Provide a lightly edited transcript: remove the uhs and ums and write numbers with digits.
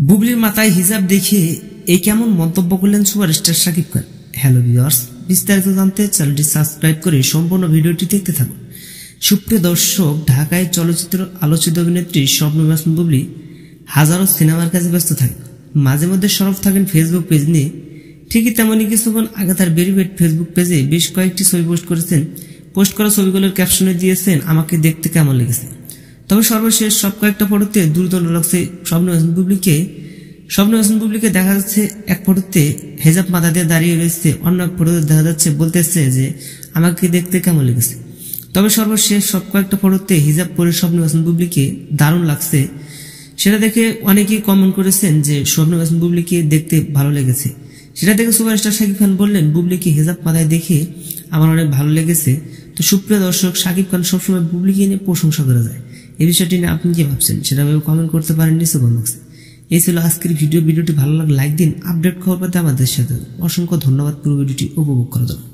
বুবলির মাথায় হিজাব দেখে এই কেমন মন্তব্য করলেন superstar Shakib Khan. Hello viewers, বিস্তারিত জানতে চ্যানেলটি সাবস্ক্রাইব করে সম্পূর্ণ ভিডিওটি দেখতে থাকুন। সুপ্রিয় দর্শক, ঢাকায় চলচ্চিত্র আলোচিত অভিনেত্রী শবনম ইয়াসমিন বুবলি হাজারো সিনেমার কাজে ব্যস্ত থাকেন। মাঝে মধ্যে সরব থাকেন ফেসবুক পেজ নিয়ে। ঠিকই তেমনই কিছুক্ষণ আগে তার ভেরিফাইড ফেসবুক পেজে বেশ কয়েকটি ছবি পোস্ট করেছেন। পোস্ট করা ছবিগুলোর ক্যাপশনে দিয়েছেন, আমাকে দেখতে কেমন লেগেছে। তবে সর্বশেষ সব কয়েকটা ফটোতে দুর্দান্ত লাগছে শবনম ইয়াসমিন বুবলিকে। শবনম ইয়াসমিন বুবলিকে দেখা যাচ্ছে এক ফটোতে হেজাব মাথা দিয়ে দাঁড়িয়ে রয়েছে, অন্য এক ফটোতে দেখা যাচ্ছে বলতেছে যে আমাকে দেখতে কেমন লেগেছে। তবে সর্বশেষ সব কয়েকটা ফটোতে হিজাব পরে শবনম ইয়াসমিন বুবলিকে দারুণ লাগছে। সেটা দেখে অনেকেই কমেন্ট করেছেন যে শবনম ইয়াসমিন বুবলিকে দেখতে ভালো লেগেছে। সেটা দেখে সুপারস্টার শাকিব খান বললেন, বুবলিকে হিজাব মাথায় দেখে আমার অনেক ভালো লেগেছে। তো সুপ্রিয় দর্শক, শাকিব খান সবসময় বুবলিকে নিয়ে প্রশংসা করে যায়। এই বিষয়টি নিয়ে আপনি কি ভাবছেন সেটা কমেন্ট করতে পারেন নিচে কমেন্ট বক্সে। এই ছিল আজকের ভিডিওটি ভালো লাগলে লাইক দিন। আপডেট খবর পেতে আমাদের সাথে অসংখ্য ধন্যবাদ পুরো ভিডিওটি উপভোগ করার জন্য।